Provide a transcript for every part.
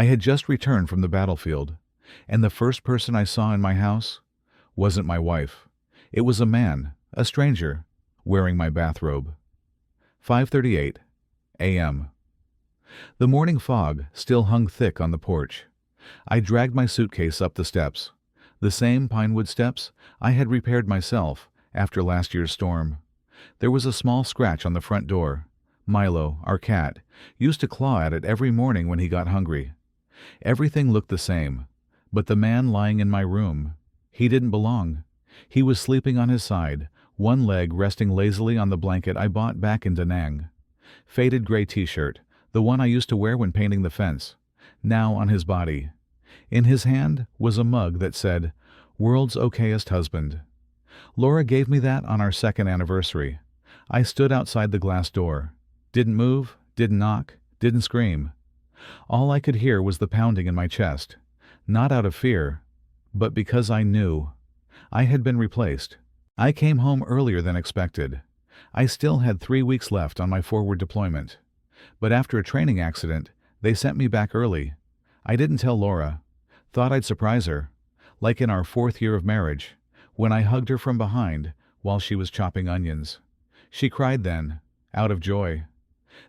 I had just returned from the battlefield, and the first person I saw in my house wasn't my wife. It was a man, a stranger, wearing my bathrobe. 5:38 a.m. The morning fog still hung thick on the porch. I dragged my suitcase up the steps, the same pinewood steps I had repaired myself after last year's storm. There was a small scratch on the front door. Milo, our cat, used to claw at it every morning when he got hungry. Everything looked the same, but the man lying in my room, he didn't belong. He was sleeping on his side, one leg resting lazily on the blanket I bought back in Da Nang. Faded gray t-shirt, the one I used to wear when painting the fence, now on his body. In his hand was a mug that said, "World's Okayest Husband." Laura gave me that on our second anniversary. I stood outside the glass door. Didn't move, didn't knock, didn't scream. All I could hear was the pounding in my chest, not out of fear, but because I knew. I had been replaced. I came home earlier than expected. I still had 3 weeks left on my forward deployment. But after a training accident, they sent me back early. I didn't tell Laura. Thought I'd surprise her, like in our 4th year of marriage, when I hugged her from behind while she was chopping onions. She cried then, out of joy.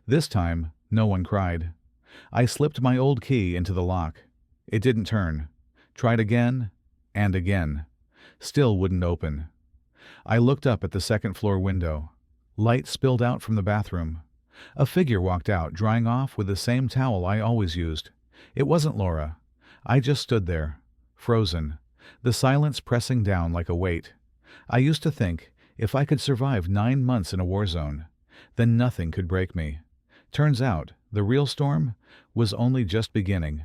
This time, no one cried. I slipped my old key into the lock. It didn't turn. Tried again and again. Still wouldn't open. I looked up at the second-floor window. Light spilled out from the bathroom. A figure walked out, drying off with the same towel I always used. It wasn't Laura. I just stood there, frozen, the silence pressing down like a weight. I used to think if I could survive 9 months in a war zone, then nothing could break me. Turns out, the real storm was only just beginning,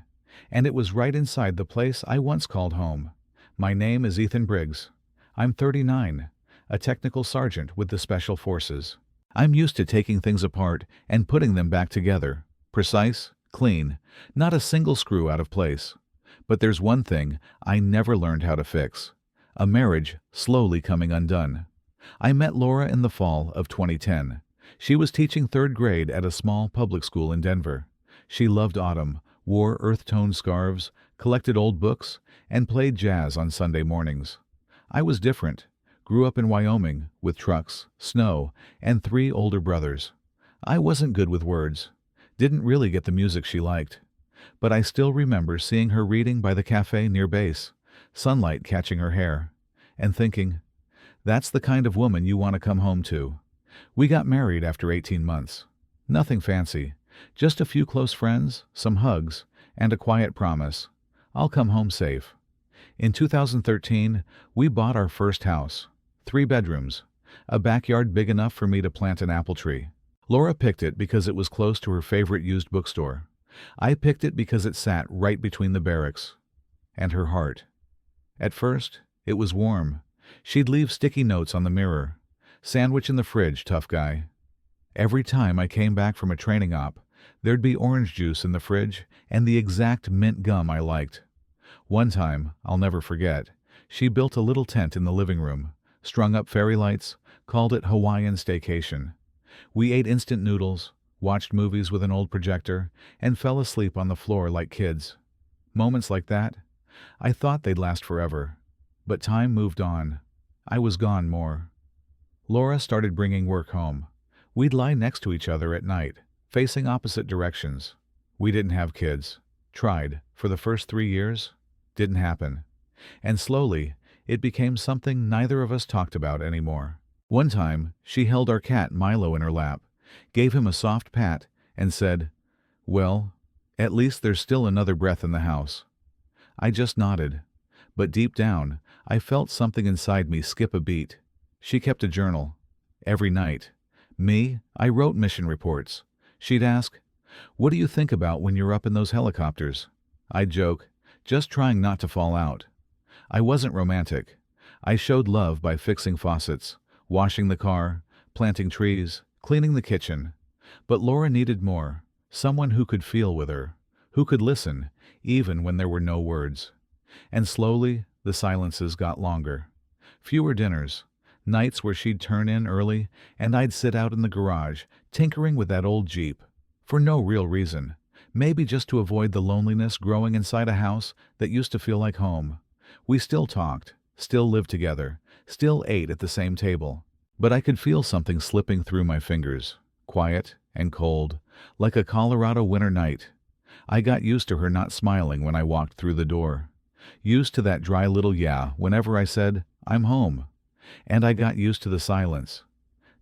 and it was right inside the place I once called home. My name is Ethan Briggs. I'm 39, a technical sergeant with the Special Forces. I'm used to taking things apart and putting them back together, precise, clean, not a single screw out of place. But there's one thing I never learned how to fix: a marriage slowly coming undone. I met Laura in the fall of 2010. She was teaching 3rd grade at a small public school in Denver. She loved autumn, wore earth-toned scarves, collected old books, and played jazz on Sunday mornings. I was different. Grew up in Wyoming with trucks, snow, and 3 older brothers. I wasn't good with words. Didn't really get the music she liked. But I still remember seeing her reading by the cafe near base, sunlight catching her hair, and thinking, that's the kind of woman you want to come home to. We got married after 18 months. Nothing fancy, just a few close friends, some hugs, and a quiet promise. I'll come home safe. In 2013, we bought our first house, 3 bedrooms, a backyard big enough for me to plant an apple tree. Laura picked it because it was close to her favorite used bookstore. I picked it because it sat right between the barracks and her heart. At first, it was warm. She'd leave sticky notes on the mirror. Sandwich in the fridge, tough guy. Every time I came back from a training op, there'd be orange juice in the fridge and the exact mint gum I liked. One time, I'll never forget, she built a little tent in the living room, strung up fairy lights, called it Hawaiian Staycation. We ate instant noodles, watched movies with an old projector, and fell asleep on the floor like kids. Moments like that, I thought they'd last forever. But time moved on. I was gone more. Laura started bringing work home. We'd lie next to each other at night, facing opposite directions. We didn't have kids. Tried, for the first 3 years. Didn't happen. And slowly, it became something neither of us talked about anymore. One time, she held our cat Milo in her lap, gave him a soft pat, and said, "Well, at least there's still another breath in the house." I just nodded, but deep down, I felt something inside me skip a beat. She kept a journal. Every night. Me, I wrote mission reports. She'd ask, "What do you think about when you're up in those helicopters?" I'd joke, just trying not to fall out. I wasn't romantic. I showed love by fixing faucets, washing the car, planting trees, cleaning the kitchen. But Laura needed more. Someone who could feel with her, who could listen, even when there were no words. And slowly, the silences got longer. Fewer dinners, nights where she'd turn in early and I'd sit out in the garage, tinkering with that old Jeep. For no real reason. Maybe just to avoid the loneliness growing inside a house that used to feel like home. We still talked, still lived together, still ate at the same table. But I could feel something slipping through my fingers, quiet and cold, like a Colorado winter night. I got used to her not smiling when I walked through the door. Used to that dry little yeah whenever I said, "I'm home." And I got used to the silence.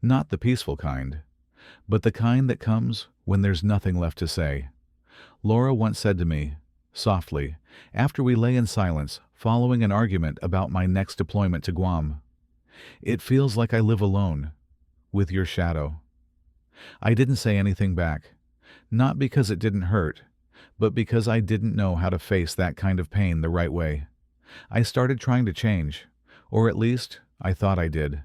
Not the peaceful kind, but the kind that comes when there's nothing left to say. Laura once said to me, softly, after we lay in silence following an argument about my next deployment to Guam, "It feels like I live alone, with your shadow." I didn't say anything back, not because it didn't hurt, but because I didn't know how to face that kind of pain the right way. I started trying to change, or at least I thought I did.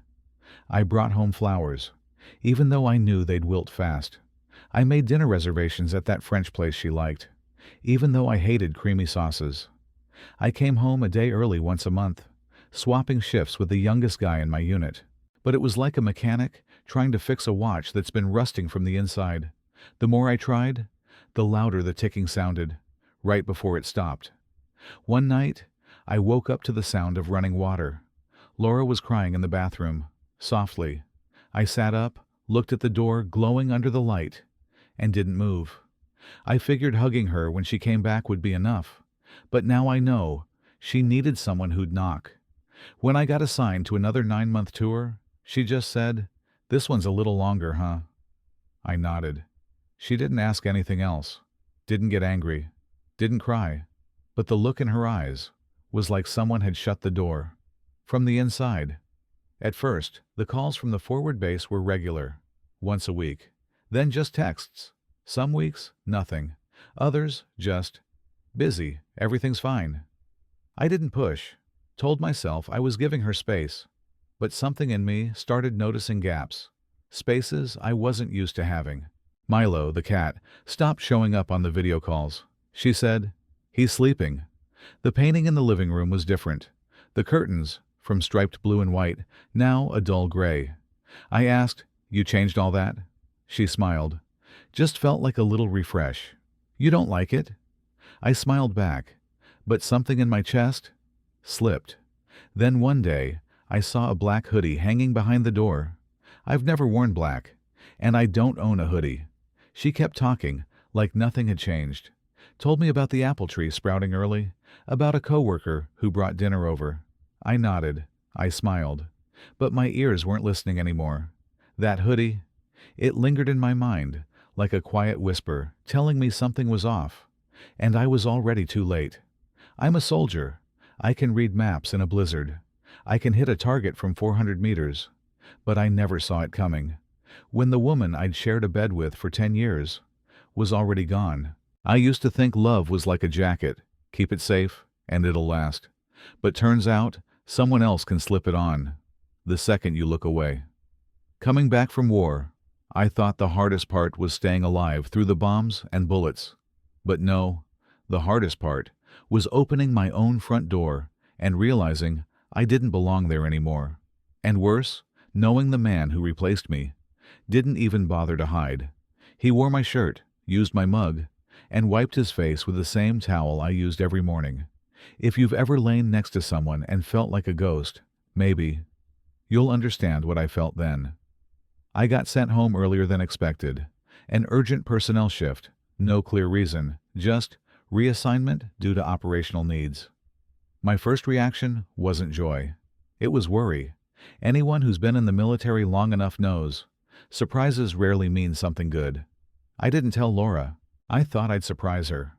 I brought home flowers, even though I knew they'd wilt fast. I made dinner reservations at that French place she liked, even though I hated creamy sauces. I came home a day early once a month, swapping shifts with the youngest guy in my unit. But it was like a mechanic trying to fix a watch that's been rusting from the inside. The more I tried, the louder the ticking sounded, right before it stopped. One night, I woke up to the sound of running water. Laura was crying in the bathroom, softly. I sat up, looked at the door glowing under the light, and didn't move. I figured hugging her when she came back would be enough, but now I know she needed someone who'd knock. When I got assigned to another 9-month tour, she just said, "This one's a little longer, huh?" I nodded. She didn't ask anything else, didn't get angry, didn't cry, but the look in her eyes was like someone had shut the door from the inside. At first, the calls from the forward base were regular, once a week. Then just texts. Some weeks, nothing. Others, just, "Busy, everything's fine." I didn't push. Told myself I was giving her space. But something in me started noticing gaps. Spaces I wasn't used to having. Milo, the cat, stopped showing up on the video calls. She said, "He's sleeping." The painting in the living room was different. The curtains, from striped blue and white, now a dull gray. I asked, "You changed all that?" She smiled. "Just felt like a little refresh." "You don't like it?" I smiled back, but something in my chest slipped. Then one day, I saw a black hoodie hanging behind the door. I've never worn black, and I don't own a hoodie. She kept talking, like nothing had changed. Told me about the apple tree sprouting early, about a coworker who brought dinner over. I nodded. I smiled. But my ears weren't listening anymore. That hoodie, it lingered in my mind, like a quiet whisper, telling me something was off. And I was already too late. I'm a soldier. I can read maps in a blizzard. I can hit a target from 400 meters. But I never saw it coming. When the woman I'd shared a bed with for 10 years was already gone. I used to think love was like a jacket. Keep it safe, and it'll last. But turns out, someone else can slip it on, the second you look away. Coming back from war, I thought the hardest part was staying alive through the bombs and bullets. But no, the hardest part was opening my own front door and realizing I didn't belong there anymore. And worse, knowing the man who replaced me didn't even bother to hide. He wore my shirt, used my mug, and wiped his face with the same towel I used every morning. If you've ever lain next to someone and felt like a ghost, maybe you'll understand what I felt then. I got sent home earlier than expected. An urgent personnel shift, no clear reason, just reassignment due to operational needs. My first reaction wasn't joy. It was worry. Anyone who's been in the military long enough knows, surprises rarely mean something good. I didn't tell Laura. I thought I'd surprise her.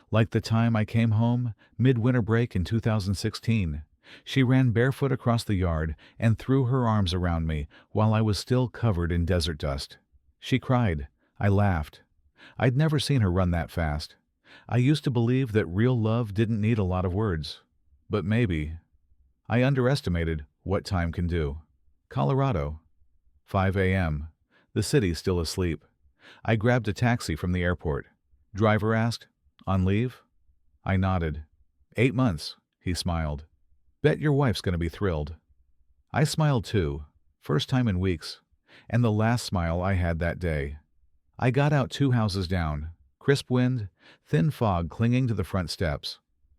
Like the time I came home mid-winter break in 2016. She ran barefoot across the yard and threw her arms around me while I was still covered in desert dust. She cried. I laughed. I'd never seen her run that fast. I used to believe that real love didn't need a lot of words. But maybe I underestimated what time can do. Colorado. 5 a.m. The city's still asleep. I grabbed a taxi from the airport. Driver asked, "On leave?" I nodded. 8 months, he smiled. "Bet your wife's going to be thrilled." I smiled too, first time in weeks, and the last smile I had that day. I got out 2 houses down. Crisp wind, thin fog clinging to the front steps.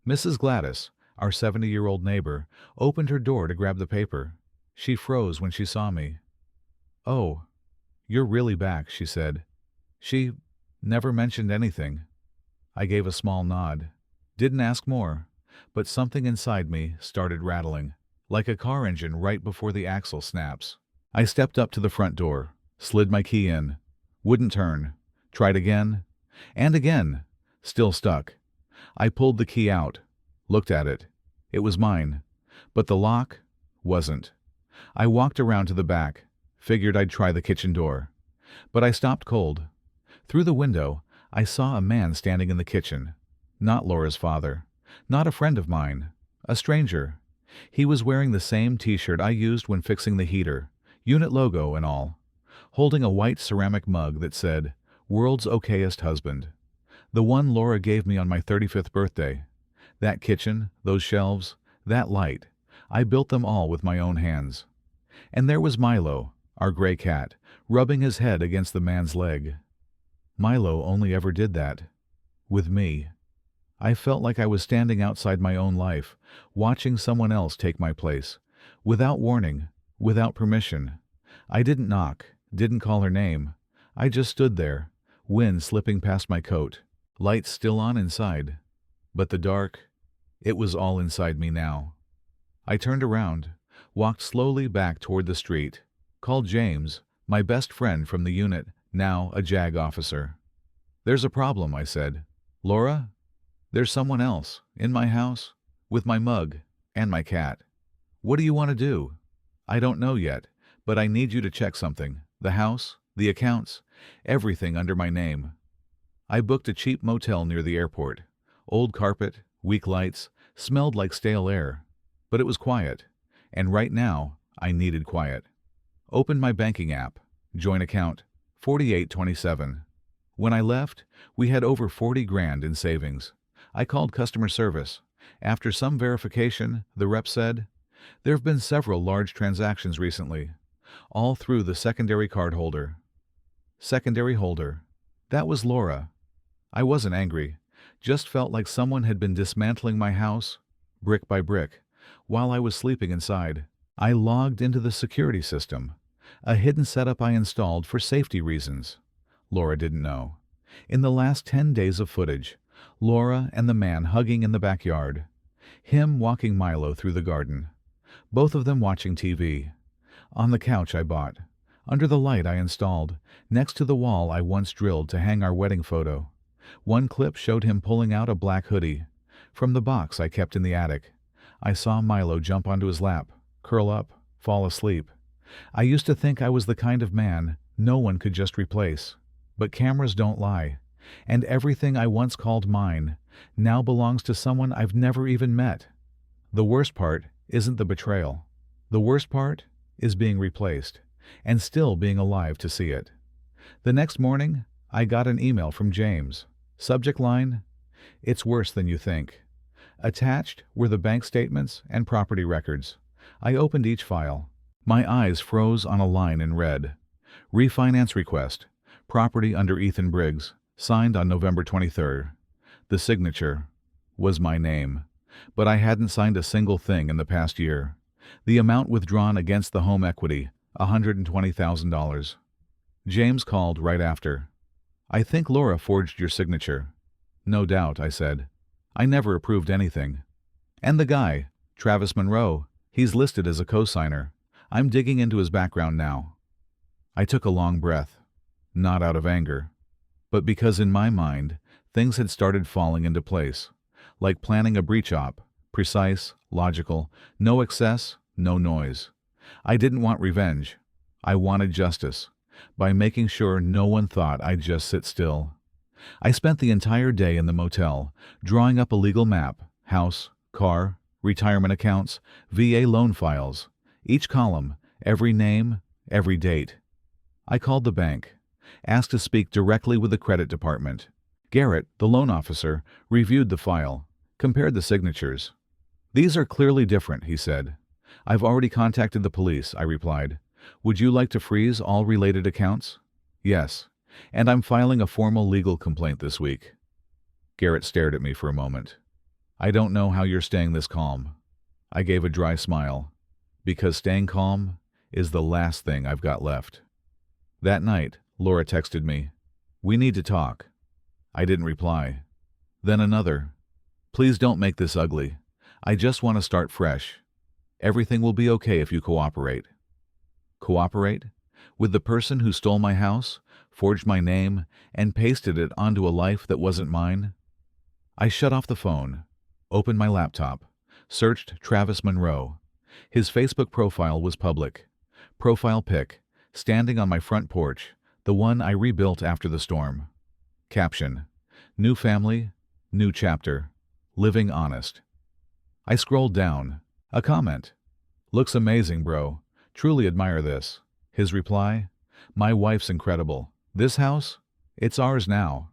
Mrs. Gladys, our 70-year-old neighbor, opened her door to grab the paper. She froze when she saw me. "Oh, you're really back," she said. She never mentioned anything. I gave a small nod. Didn't ask more, but something inside me started rattling, like a car engine right before the axle snaps. I stepped up to the front door, slid my key in. Wouldn't turn. Tried again. And again. Still stuck. I pulled the key out. Looked at it. It was mine. But the lock wasn't. I walked around to the back. Figured I'd try the kitchen door. But I stopped cold. Through the window, I saw a man standing in the kitchen. Not Laura's father. Not a friend of mine. A stranger. He was wearing the same t-shirt I used when fixing the heater, unit logo and all, holding a white ceramic mug that said, "World's Okayest Husband." The one Laura gave me on my 35th birthday. That kitchen, those shelves, that light, I built them all with my own hands. And there was Milo, our gray cat, rubbing his head against the man's leg. Milo only ever did that. With me. I felt like I was standing outside my own life, watching someone else take my place. Without warning, without permission. I didn't knock, didn't call her name. I just stood there, wind slipping past my coat, lights still on inside. But the dark, it was all inside me now. I turned around, walked slowly back toward the street, called James, my best friend from the unit, now a JAG officer. "There's a problem," I said. "Laura? There's someone else, in my house, with my mug, and my cat. What do you want to do?" "I don't know yet, but I need you to check something. The house, the accounts, everything under my name." I booked a cheap motel near the airport. Old carpet, weak lights, smelled like stale air. But it was quiet, and right now, I needed quiet. Opened my banking app. Joint account, 4827. When I left, we had over 40 grand in savings. I called customer service. After some verification, the rep said, "There have been several large transactions recently, all through the secondary card holder." Secondary holder. That was Laura. I wasn't angry, just felt like someone had been dismantling my house, brick by brick, while I was sleeping inside. I logged into the security system, a hidden setup I installed for safety reasons. Laura didn't know. In the last 10 days of footage, Laura and the man hugging in the backyard, him walking Milo through the garden, both of them watching TV. On the couch I bought, under the light I installed, next to the wall I once drilled to hang our wedding photo. One clip showed him pulling out a black hoodie from the box I kept in the attic. I saw Milo jump onto his lap, curl up, fall asleep. I used to think I was the kind of man no one could just replace. But cameras don't lie, and everything I once called mine now belongs to someone I've never even met. The worst part isn't the betrayal. The worst part is being replaced, and still being alive to see it. The next morning, I got an email from James. Subject line, "It's worse than you think." Attached were the bank statements and property records. I opened each file. My eyes froze on a line in red. Refinance request. Property under Ethan Briggs, signed on November 23rd. The signature was my name, but I hadn't signed a single thing in the past year. The amount withdrawn against the home equity, $120,000. James called right after. "I think Laura forged your signature." "No doubt," I said. "I never approved anything." "And the guy, Travis Monroe, he's listed as a co-signer. I'm digging into his background now." I took a long breath. Not out of anger, but because in my mind, things had started falling into place, like planning a breach op, precise, logical, no excess, no noise. I didn't want revenge. I wanted justice, by making sure no one thought I'd just sit still. I spent the entire day in the motel, drawing up a legal map, house, car, retirement accounts, VA loan files, each column, every name, every date. I called the bank. Asked to speak directly with the credit department. Garrett, the loan officer, reviewed the file, compared the signatures. "These are clearly different," he said. "I've already contacted the police," I replied. "Would you like to freeze all related accounts?" "Yes. And I'm filing a formal legal complaint this week. Garrett stared at me for a moment. I don't know how you're staying this calm. I gave a dry smile. Because staying calm is the last thing I've got left. That night, Laura texted me, "We need to talk." I didn't reply. Then another, "Please don't make this ugly. I just want to start fresh. Everything will be okay if you cooperate." Cooperate? With the person who stole my house, forged my name, and pasted it onto a life that wasn't mine? I shut off the phone, opened my laptop, searched Travis Monroe. His Facebook profile was public. Profile pic, standing on my front porch, the one I rebuilt after the storm. Caption, "New family, new chapter, living honest." I scrolled down. A comment. "Looks amazing, bro. Truly admire this." His reply, "My wife's incredible. This house? It's ours now."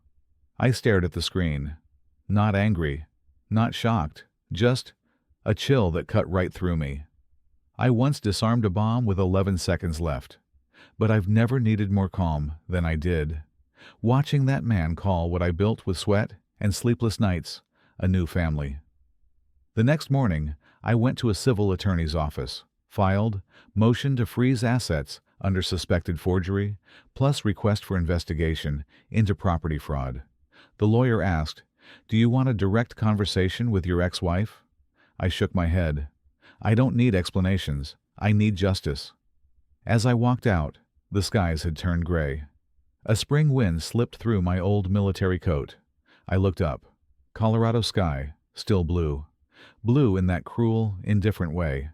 I stared at the screen. Not angry, not shocked, just a chill that cut right through me. I once disarmed a bomb with 11 seconds left, but I've never needed more calm than I did. Watching that man call what I built with sweat and sleepless nights a new family. The next morning, I went to a civil attorney's office, filed motion to freeze assets under suspected forgery, plus request for investigation into property fraud. The lawyer asked, "Do you want a direct conversation with your ex-wife?" I shook my head. I don't need explanations. I need justice. As I walked out, the skies had turned gray. A spring wind slipped through my old military coat. I looked up. Colorado sky, still blue. Blue in that cruel, indifferent way.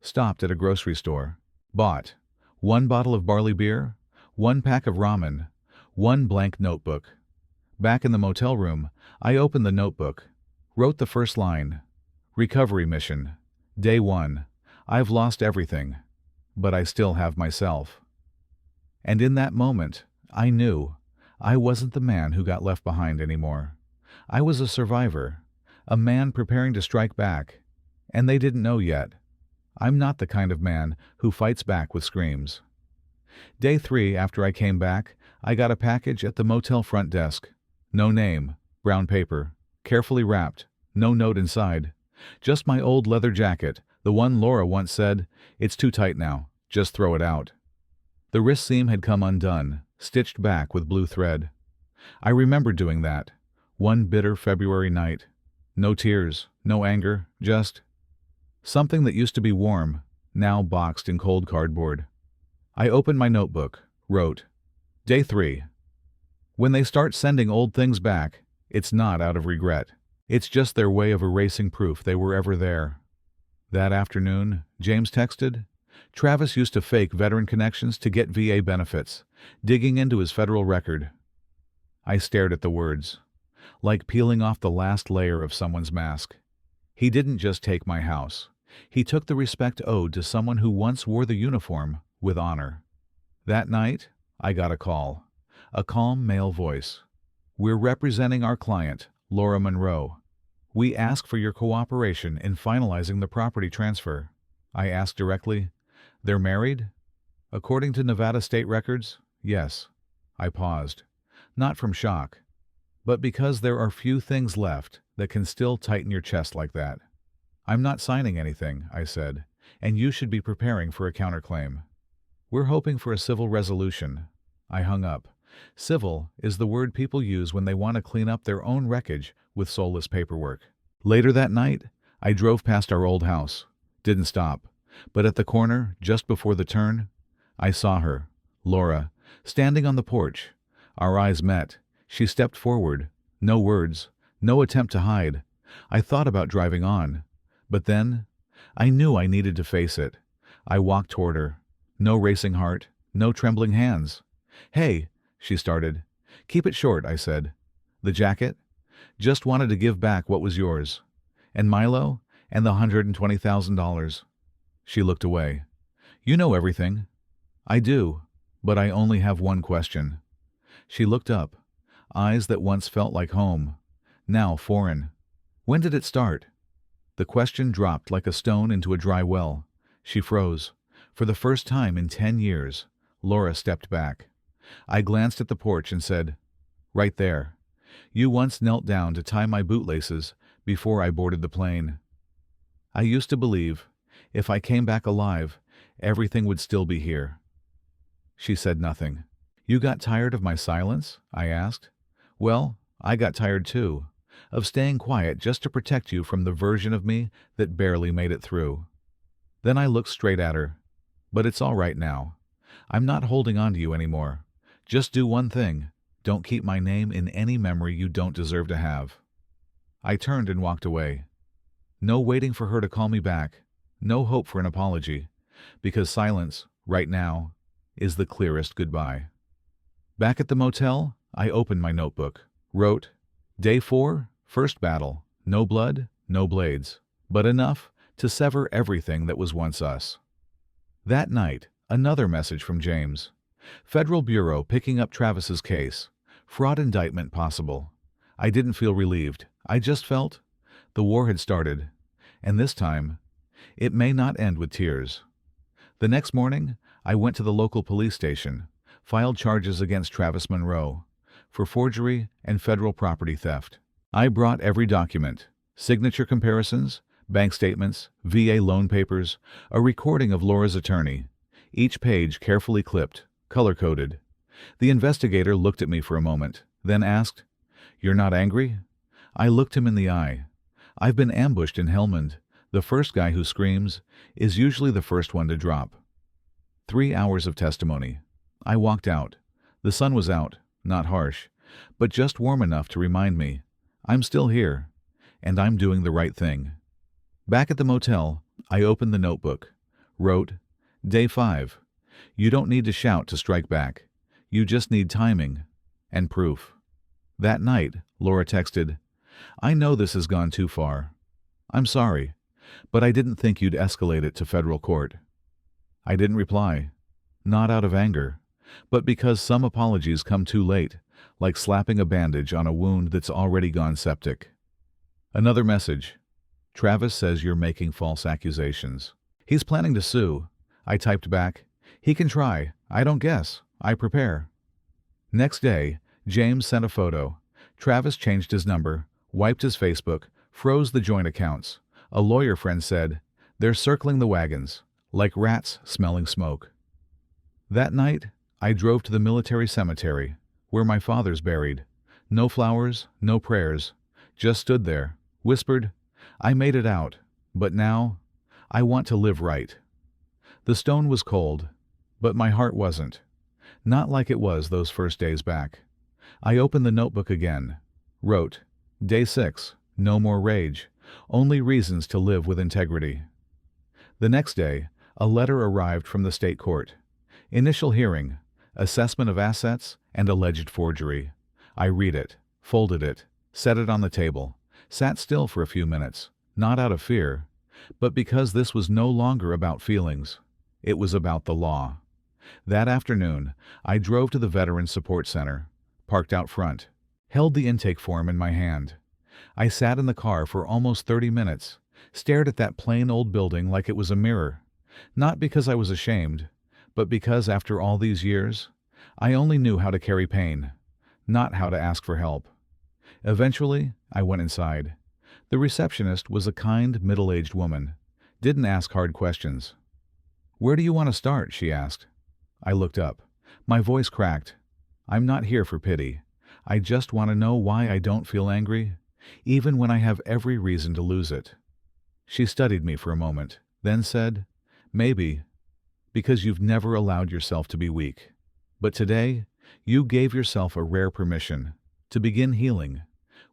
Stopped at a grocery store. Bought 1 bottle of barley beer, 1 pack of ramen, 1 blank notebook. Back in the motel room, I opened the notebook. Wrote the first line. Recovery mission. Day 1. I've lost everything, but I still have myself. And in that moment, I knew I wasn't the man who got left behind anymore. I was a survivor, a man preparing to strike back, and they didn't know yet. I'm not the kind of man who fights back with screams. Day 3 after I came back, I got a package at the motel front desk. No name, brown paper, carefully wrapped, no note inside. Just my old leather jacket, the one Laura once said, "It's too tight now, just throw it out." The wrist seam had come undone, stitched back with blue thread. I remember doing that, one bitter February night. No tears, no anger, just something that used to be warm, now boxed in cold cardboard. I opened my notebook, wrote, Day 3. When they start sending old things back, it's not out of regret. It's just their way of erasing proof they were ever there. That afternoon, James texted, Travis used to fake veteran connections to get VA benefits, digging into his federal record. I stared at the words, like peeling off the last layer of someone's mask. He didn't just take my house. He took the respect owed to someone who once wore the uniform with honor. That night, I got a call. A calm male voice. We're representing our client, Laura Monroe. We ask for your cooperation in finalizing the property transfer. I asked directly, They're married? According to Nevada state records, yes. I paused. Not from shock, but because there are few things left that can still tighten your chest like that. I'm not signing anything, I said, and you should be preparing for a counterclaim. We're hoping for a civil resolution. I hung up. Civil is the word people use when they want to clean up their own wreckage with soulless paperwork. Later that night, I drove past our old house. Didn't stop, but at the corner, just before the turn, I saw her, Laura, standing on the porch. Our eyes met. She stepped forward. No words, no attempt to hide. I thought about driving on, but then I knew I needed to face it. I walked toward her. No racing heart, no trembling hands. Hey, she started. Keep it short, I said. The jacket? Just wanted to give back what was yours. And Milo? And the $120,000. She looked away. You know everything. I do, but I only have one question. She looked up. Eyes that once felt like home, now foreign. When did it start? The question dropped like a stone into a dry well. She froze. For the first time in 10 years, Laura stepped back. I glanced at the porch and said, "Right there. You once knelt down to tie my bootlaces before I boarded the plane. I used to believe, if I came back alive, everything would still be here." She said nothing. "You got tired of my silence?" I asked. "Well, I got tired too, of staying quiet just to protect you from the version of me that barely made it through." Then I looked straight at her. "But it's all right now. I'm not holding on to you anymore. Just do one thing. Don't keep my name in any memory you don't deserve to have." I turned and walked away. No waiting for her to call me back. No hope for an apology. Because silence, right now, is the clearest goodbye. Back at the motel, I opened my notebook. Wrote, "Day 4, first battle. No blood, no blades. But enough to sever everything that was once us." That night, another message from James. "Federal Bureau picking up Travis's case. Fraud indictment possible." I didn't feel relieved. I just felt the war had started, and this time, it may not end with tears. The next morning, I went to the local police station, filed charges against Travis Monroe for forgery and federal property theft. I brought every document, signature comparisons, bank statements, VA loan papers, a recording of Laura's attorney, each page carefully clipped, color-coded. The investigator looked at me for a moment, then asked, "You're not angry?" I looked him in the eye. I've been ambushed in Helmand. The first guy who screams is usually the first one to drop. 3 hours of testimony. I walked out. The sun was out, not harsh, but just warm enough to remind me, I'm still here, and I'm doing the right thing. Back at the motel, I opened the notebook. Wrote, "Day 5. You don't need to shout to strike back. You just need timing and proof." That night, Laura texted, "I know this has gone too far. I'm sorry, but I didn't think you'd escalate it to federal court." I didn't reply, not out of anger, but because some apologies come too late, like slapping a bandage on a wound that's already gone septic. Another message. "Travis says you're making false accusations. He's planning to sue." I typed back, "He can try. I don't guess. I prepare." Next day, James sent a photo. Travis changed his number, wiped his Facebook, froze the joint accounts. A lawyer friend said, "They're circling the wagons, like rats smelling smoke." That night, I drove to the military cemetery, where my father's buried. No flowers, no prayers. Just stood there, whispered, "I made it out, but now I want to live right." The stone was cold, but my heart wasn't. Not like it was those first days back. I opened the notebook again. Wrote, "Day 6, no more rage, only reasons to live with integrity." The next day, a letter arrived from the state court. Initial hearing, assessment of assets, and alleged forgery. I read it, folded it, set it on the table, sat still for a few minutes, not out of fear, but because this was no longer about feelings. It was about the law. That afternoon, I drove to the Veterans Support Center, parked out front, held the intake form in my hand. I sat in the car for almost 30 minutes, stared at that plain old building like it was a mirror, not because I was ashamed, but because after all these years, I only knew how to carry pain, not how to ask for help. Eventually, I went inside. The receptionist was a kind, middle-aged woman, didn't ask hard questions. "Where do you want to start?" she asked. I looked up. My voice cracked. "I'm not here for pity. I just want to know why I don't feel angry, even when I have every reason to lose it." She studied me for a moment, then said, "Maybe because you've never allowed yourself to be weak. But today, you gave yourself a rare permission to begin healing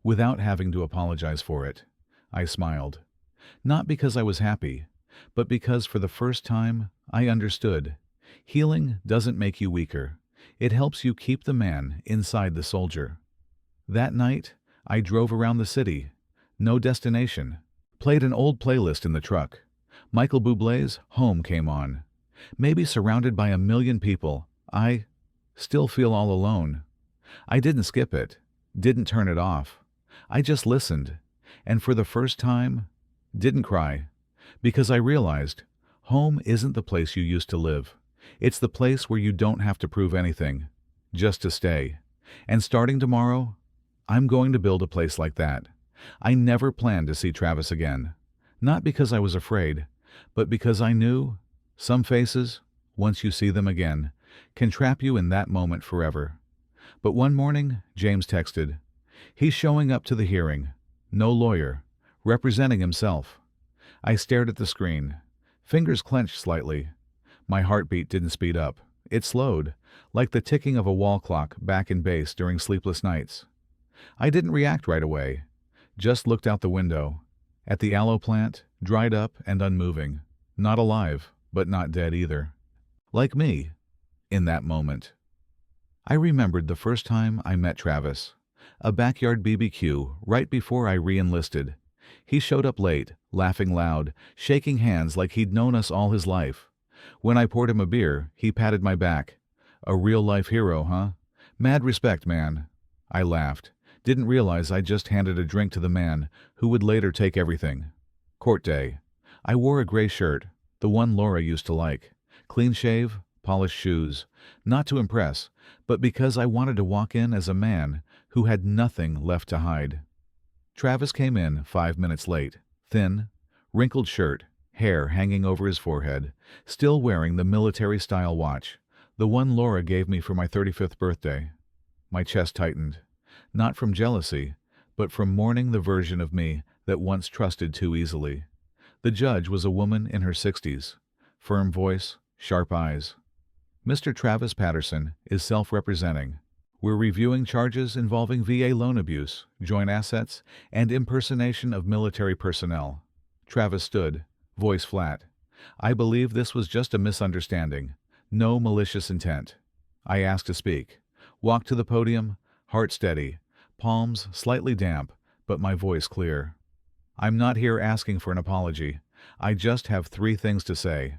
without having to apologize for it." I smiled. Not because I was happy, but because for the first time I understood. Healing doesn't make you weaker. It helps you keep the man inside the soldier. That night, I drove around the city. No destination. Played an old playlist in the truck. Michael Bublé's Home came on. Maybe surrounded by a million people, I still feel all alone. I didn't skip it, didn't turn it off. I just listened, and for the first time, didn't cry, because I realized home isn't the place you used to live. It's the place where you don't have to prove anything. just to stay. And starting tomorrow, I'm going to build a place like that. I never planned to see Travis again. Not because I was afraid, but because I knew some faces, once you see them again, can trap you in that moment forever. But one morning, James texted. He's showing up to the hearing. No lawyer. Representing himself. I stared at the screen. Fingers clenched slightly. My heartbeat didn't speed up. It slowed, like the ticking of a wall clock back in base during sleepless nights. I didn't react right away. Just looked out the window. At the aloe plant, dried up and unmoving. Not alive, but not dead either. Like me, in that moment. I remembered the first time I met Travis. A backyard BBQ right before I re-enlisted. He showed up late, laughing loud, shaking hands like he'd known us all his life. When I poured him a beer, he patted my back. A real-life hero, huh? Mad respect, man. I laughed. Didn't realize I just handed a drink to the man who would later take everything. Court day. I wore a gray shirt, the one Laura used to like. Clean shave, polished shoes. Not to impress, but because I wanted to walk in as a man who had nothing left to hide. Travis came in 5 minutes late. Thin, wrinkled shirt, hair hanging over his forehead, still wearing the military-style watch, the one Laura gave me for my 35th birthday. My chest tightened. Not from jealousy, but from mourning the version of me that once trusted too easily. The judge was a woman in her 60s. Firm voice, sharp eyes. Mr. Travis Patterson is self-representing. We're reviewing charges involving VA loan abuse, joint assets, and impersonation of military personnel. Travis stood, voice flat. I believe this was just a misunderstanding. No malicious intent. I asked to speak. Walked to the podium, heart steady, palms slightly damp, but my voice clear. I'm not here asking for an apology. I just have 3 things to say.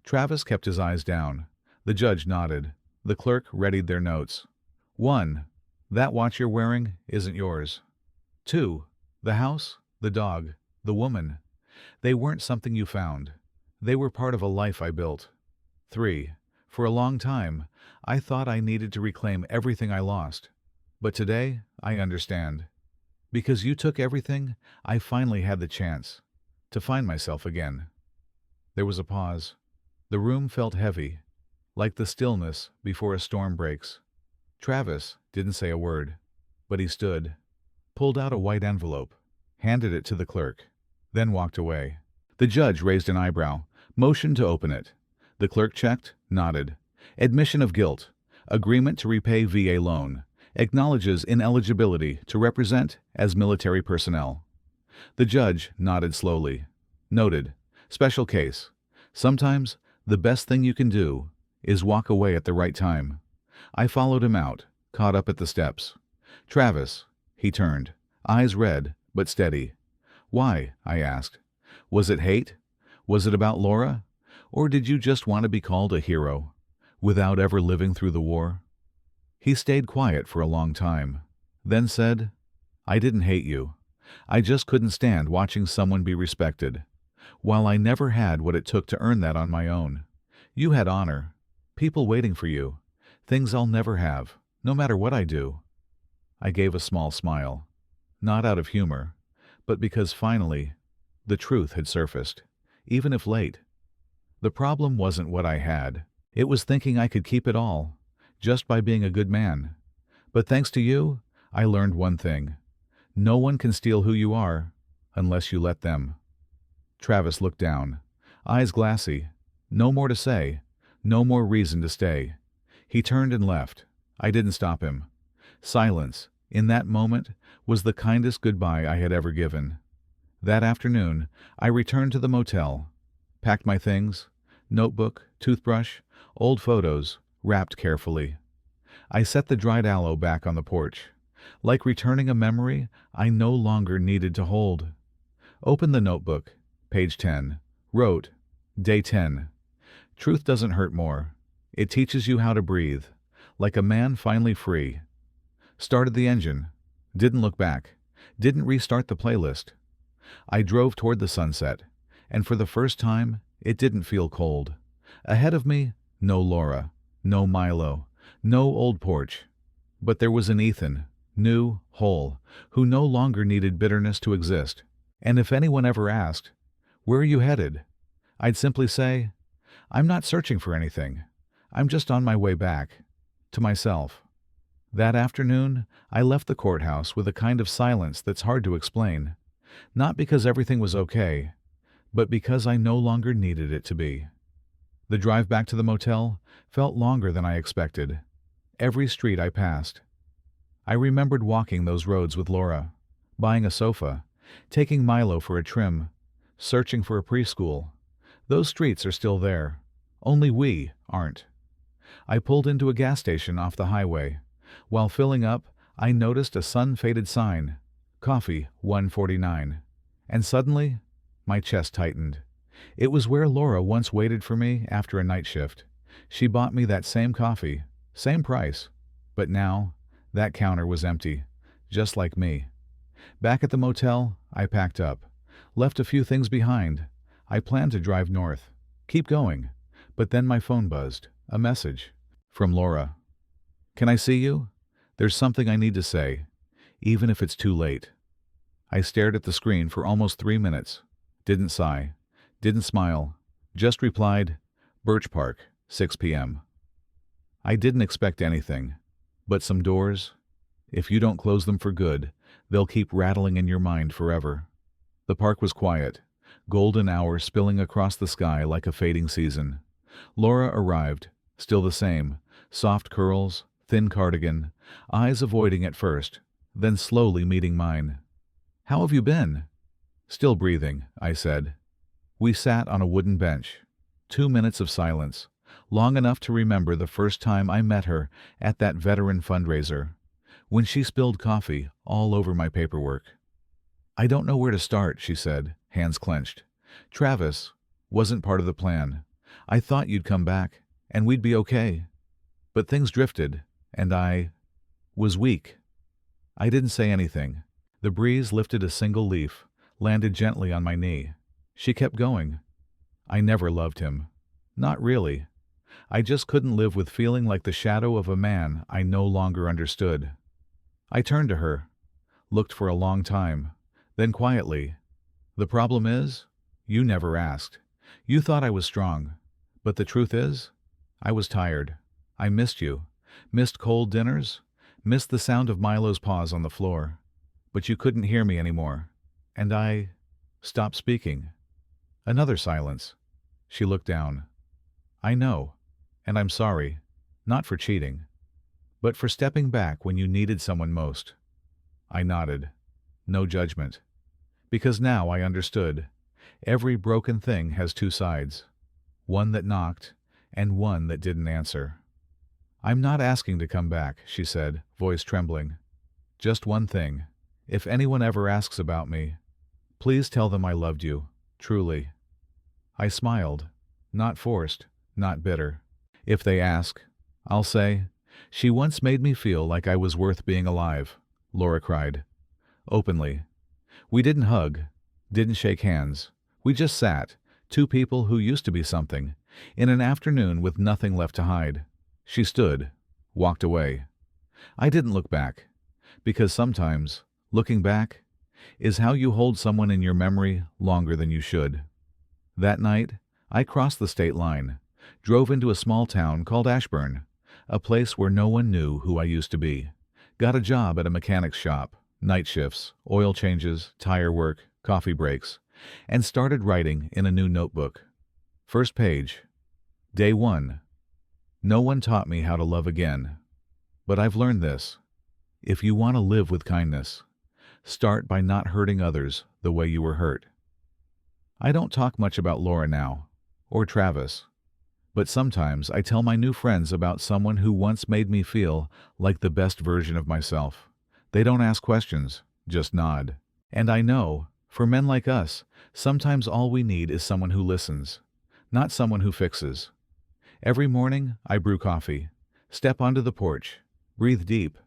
Travis kept his eyes down. The judge nodded. The clerk readied their notes. 1. That watch you're wearing isn't yours. 2. The house, the dog, the woman. They weren't something you found. They were part of a life I built. 3. For a long time, I thought I needed to reclaim everything I lost. But today, I understand. Because you took everything, I finally had the chance to find myself again. There was a pause. The room felt heavy, like the stillness before a storm breaks. Travis didn't say a word, but he stood, pulled out a white envelope, handed it to the clerk, then walked away. The judge raised an eyebrow, motioned to open it. The clerk checked, nodded. Admission of guilt. Agreement to repay VA loan. Acknowledges ineligibility to represent as military personnel. The judge nodded slowly. Noted. Special case. Sometimes the best thing you can do is walk away at the right time. I followed him out, caught up at the steps. Travis, he turned, eyes red but steady. Why? I asked. Was it hate? Was it about Laura? Or did you just want to be called a hero, without ever living through the war? He stayed quiet for a long time, then said, I didn't hate you. I just couldn't stand watching someone be respected. While I never had what it took to earn that on my own. You had honor, people waiting for you, things I'll never have, no matter what I do. I gave a small smile, not out of humor, but because finally, the truth had surfaced, even if late. The problem wasn't what I had. It was thinking I could keep it all, just by being a good man. But thanks to you, I learned one thing. No one can steal who you are, unless you let them. Travis looked down, eyes glassy. No more to say, no more reason to stay. He turned and left. I didn't stop him. Silence, in that moment, was the kindest goodbye I had ever given. That afternoon, I returned to the motel, packed my things, notebook, toothbrush, old photos, wrapped carefully. I set the dried aloe back on the porch. Like returning a memory I no longer needed to hold. Opened the notebook, page 10, wrote, Day 10. Truth doesn't hurt more. It teaches you how to breathe, like a man finally free. Started the engine. Didn't look back. Didn't restart the playlist. I drove toward the sunset, and for the first time, it didn't feel cold. Ahead of me, no Laura, no Milo, No old porch. But there was an Ethan, new, whole, who no longer needed bitterness to exist. And if anyone ever asked, "Where are you headed?" I'd simply say, "I'm not searching for anything. I'm just on my way back. To myself." That afternoon, I left the courthouse with a kind of silence that's hard to explain. Not because everything was okay, but because I no longer needed it to be. The drive back to the motel felt longer than I expected. Every street I passed. I remembered walking those roads with Laura, buying a sofa, taking Milo for a trim, searching for a preschool. Those streets are still there. Only we aren't. I pulled into a gas station off the highway. While filling up, I noticed a sun-faded sign, Coffee 149. And suddenly, my chest tightened. It was where Laura once waited for me after a night shift. She bought me that same coffee, same price. But now, that counter was empty, just like me. Back at the motel, I packed up, left a few things behind. I planned to drive north, keep going. But then my phone buzzed, a message from Laura. "Can I see you? There's something I need to say, even if it's too late." I stared at the screen for almost 3 minutes, didn't sigh, didn't smile, just replied, "Birch Park, 6 p.m. I didn't expect anything, but some doors, if you don't close them for good, they'll keep rattling in your mind forever. The park was quiet, golden hour spilling across the sky like a fading season. Laura arrived, still the same, soft curls, thin cardigan, eyes avoiding at first, then slowly meeting mine. "How have you been?" "Still breathing," I said. We sat on a wooden bench. 2 minutes of silence, long enough to remember the first time I met her at that veteran fundraiser, when she spilled coffee all over my paperwork. "I don't know where to start," she said, hands clenched. "Travis wasn't part of the plan. I thought you'd come back, and we'd be okay. But things drifted, and I was weak." I didn't say anything. The breeze lifted a single leaf, landed gently on my knee. She kept going. "I never loved him. Not really. I just couldn't live with feeling like the shadow of a man I no longer understood." I turned to her, looked for a long time, then quietly, "The problem is, you never asked. You thought I was strong. But the truth is, I was tired. I missed you. Missed cold dinners. Missed the sound of Milo's paws on the floor. But you couldn't hear me anymore. And I stopped speaking." Another silence. She looked down. "I know. And I'm sorry. Not for cheating. But for stepping back when you needed someone most." I nodded. No judgment. Because now I understood. Every broken thing has two sides. One that knocked, and one that didn't answer. "I'm not asking to come back," she said, voice trembling. "Just one thing. If anyone ever asks about me, please tell them I loved you, truly." I smiled. Not forced, not bitter. "If they ask, I'll say, 'She once made me feel like I was worth being alive,'" Laura cried. Openly. We didn't hug, didn't shake hands. We just sat, two people who used to be something, in an afternoon with nothing left to hide. She stood, walked away. I didn't look back, because sometimes, looking back, is how you hold someone in your memory longer than you should. That night, I crossed the state line, drove into a small town called Ashburn, a place where no one knew who I used to be. Got a job at a mechanic's shop, night shifts, oil changes, tire work, coffee breaks, and started writing in a new notebook. First page. Day 1. No one taught me how to love again. But I've learned this. If you want to live with kindness, start by not hurting others the way you were hurt. I don't talk much about Laura now, or Travis, but sometimes I tell my new friends about someone who once made me feel like the best version of myself. They don't ask questions, just nod. And I know, for men like us, sometimes all we need is someone who listens, not someone who fixes. Every morning, I brew coffee, step onto the porch, breathe deep,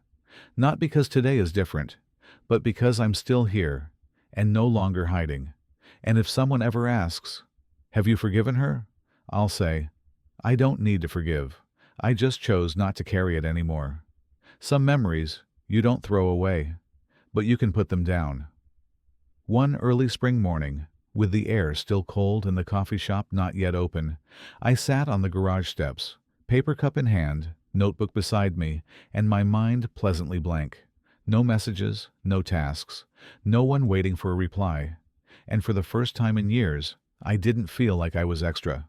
not because today is different, but because I'm still here, and no longer hiding. And if someone ever asks, "Have you forgiven her?" I'll say, "I don't need to forgive. I just chose not to carry it anymore. Some memories you don't throw away, but you can put them down. One early spring morning, with the air still cold and the coffee shop not yet open, I sat on the garage steps, paper cup in hand, notebook beside me, and my mind pleasantly blank. No messages, no tasks, no one waiting for a reply. And for the first time in years, I didn't feel like I was extra,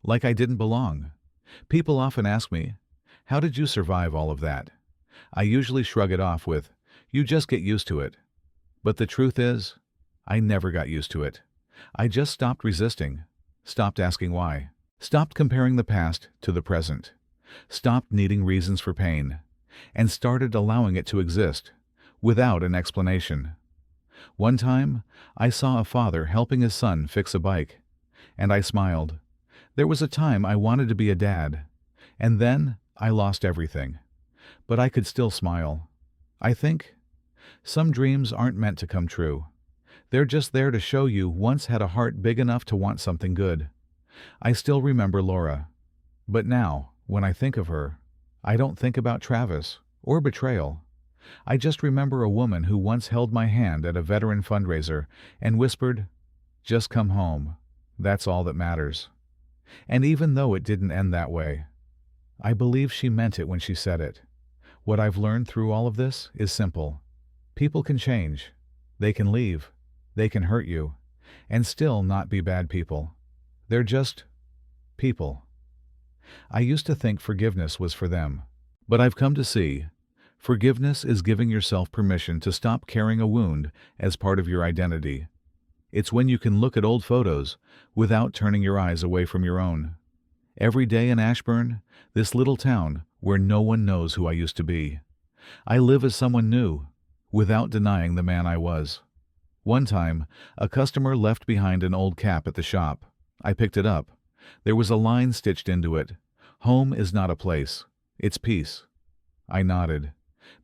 like I didn't belong. People often ask me, "How did you survive all of that?" I usually shrug it off with, "You just get used to it." But the truth is, I never got used to it. I just stopped resisting, stopped asking why, stopped comparing the past to the present, stopped needing reasons for pain, and started allowing it to exist, without an explanation. One time, I saw a father helping his son fix a bike, and I smiled. There was a time I wanted to be a dad, and then I lost everything. But I could still smile. I think some dreams aren't meant to come true. They're just there to show you once had a heart big enough to want something good. I still remember Laura. But now, when I think of her, I don't think about Travis or betrayal. I just remember a woman who once held my hand at a veteran fundraiser and whispered, "Just come home. That's all that matters." And even though it didn't end that way, I believe she meant it when she said it. What I've learned through all of this is simple. People can change. They can leave. They can hurt you. And still not be bad people. They're just people. I used to think forgiveness was for them. But I've come to see forgiveness is giving yourself permission to stop carrying a wound as part of your identity. It's when you can look at old photos without turning your eyes away from your own. Every day in Ashburn, this little town where no one knows who I used to be, I live as someone new, without denying the man I was. One time, a customer left behind an old cap at the shop. I picked it up. There was a line stitched into it. "Home is not a place. It's peace." I nodded.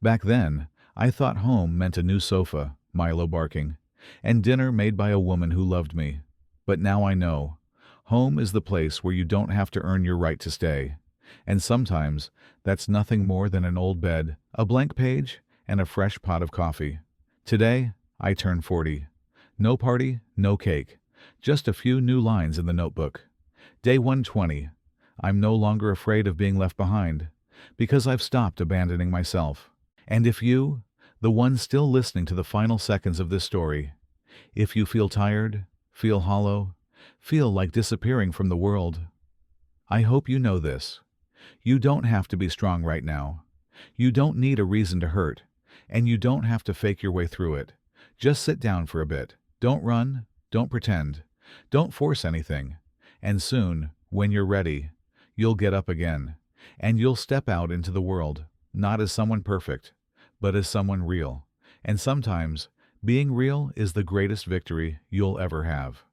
Back then, I thought home meant a new sofa, Milo barking, and dinner made by a woman who loved me. But now I know. Home is the place where you don't have to earn your right to stay. And sometimes, that's nothing more than an old bed, a blank page, and a fresh pot of coffee. Today, I turn 40. No party, no cake. Just a few new lines in the notebook. Day 120. I'm no longer afraid of being left behind, because I've stopped abandoning myself. And if you, the one still listening to the final seconds of this story, if you feel tired, feel hollow, feel like disappearing from the world, I hope you know this. You don't have to be strong right now. You don't need a reason to hurt, and you don't have to fake your way through it. Just sit down for a bit. Don't run, don't pretend, don't force anything. And soon, when you're ready, you'll get up again, and you'll step out into the world, not as someone perfect, but as someone real. And sometimes, being real is the greatest victory you'll ever have.